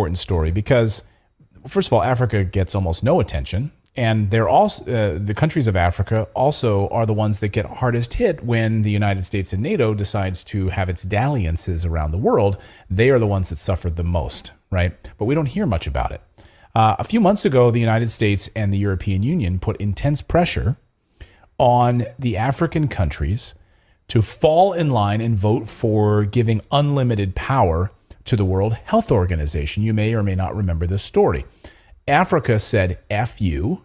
important story because, first of all, Africa gets almost no attention. And they're also the countries of Africa also are the ones that get hardest hit when the United States and NATO decides to have its dalliances around the world. They are the ones that suffered the most, right? But we don't hear much about it. A few months ago, the United States and the European Union put intense pressure on the African countries to fall in line and vote for giving unlimited power to the World Health Organization. You may or may not remember this story. Africa said F you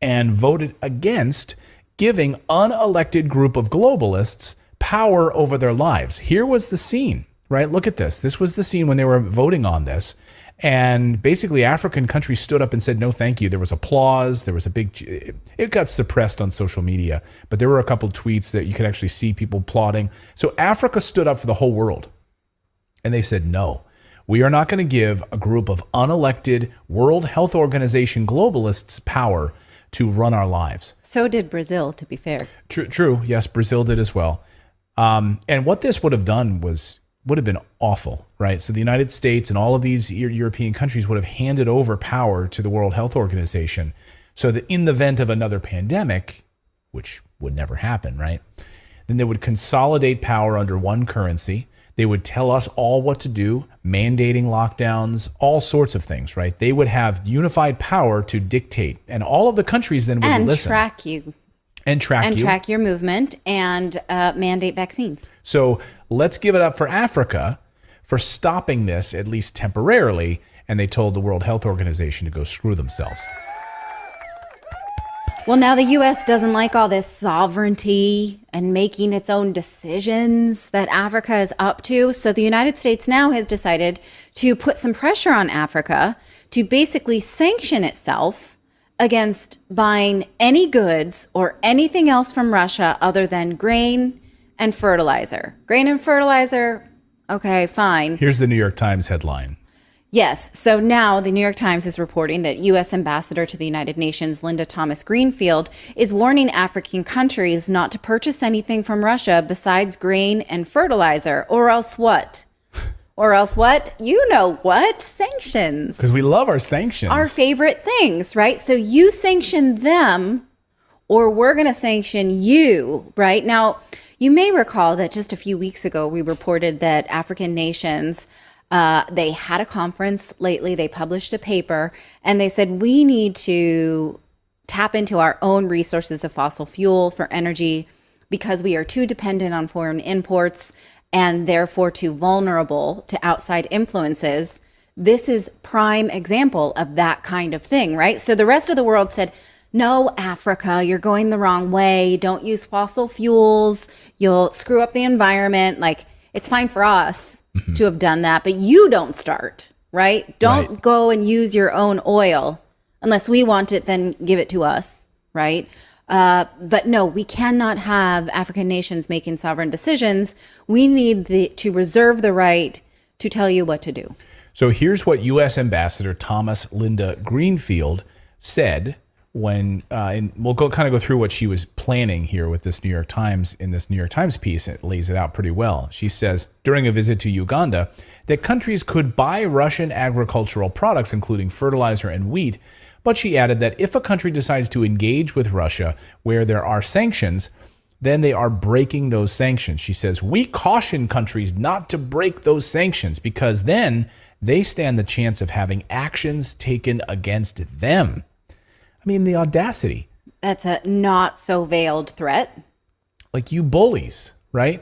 and voted against giving unelected group of globalists power over their lives. Here was the scene, right? Look at this. This was the scene when they were voting on this. And basically African countries stood up and said, no, thank you. There was applause. There was it got suppressed on social media, but there were a couple of tweets that you could actually see people applauding. So Africa stood up for the whole world and they said, no. We are not going to give a group of unelected World Health Organization globalists power to run our lives. So did Brazil, to be fair. True. Yes, Brazil did as well. And what this would have done would have been awful, right? So the United States and all of these European countries would have handed over power to the World Health Organization so that in the event of another pandemic, which would never happen, right? Then they would consolidate power under one currency. They would tell us all what to do, mandating lockdowns, all sorts of things, right? They would have unified power to dictate, and all of the countries then would listen. Track you. And track your movement and mandate vaccines. So let's give it up for Africa for stopping this, at least temporarily, and they told the World Health Organization to go screw themselves. Well, now the U.S. doesn't like all this sovereignty and making its own decisions that Africa is up to. So the United States now has decided to put some pressure on Africa to basically sanction itself against buying any goods or anything else from Russia other than grain and fertilizer. Grain and fertilizer, okay, fine. Here's the New York Times headline. Yes. So now the New York Times is reporting that U.S. Ambassador to the United Nations, Linda Thomas Greenfield, is warning African countries not to purchase anything from Russia besides grain and fertilizer, or else what? Or else what? You know what? Sanctions. Because we love our sanctions. Our favorite things, right? So you sanction them or we're going to sanction you, right? Now, you may recall that just a few weeks ago, we reported that African nations they had a conference lately. They published a paper and they said, we need to tap into our own resources of fossil fuel for energy because we are too dependent on foreign imports and therefore too vulnerable to outside influences. This is prime example of that kind of thing, right? So the rest of the world said, no, Africa, you're going the wrong way. Don't use fossil fuels. You'll screw up the environment. Like, it's fine for us to have done that, but you don't start, right? Don't go and use your own oil unless we want it, then give it to us, right? But no, we cannot have African nations making sovereign decisions. We need to reserve the right to tell you what to do. So here's what U.S. Ambassador Thomas Linda Greenfield said when, and we'll go through what she was planning here with this New York Times. In this New York Times piece, it lays it out pretty well. She says, during a visit to Uganda, that countries could buy Russian agricultural products, including fertilizer and wheat. But she added that if a country decides to engage with Russia where there are sanctions, then they are breaking those sanctions. She says, we caution countries not to break those sanctions because then they stand the chance of having actions taken against them. I mean, the audacity. That's a not so veiled threat. Like, you bullies, right?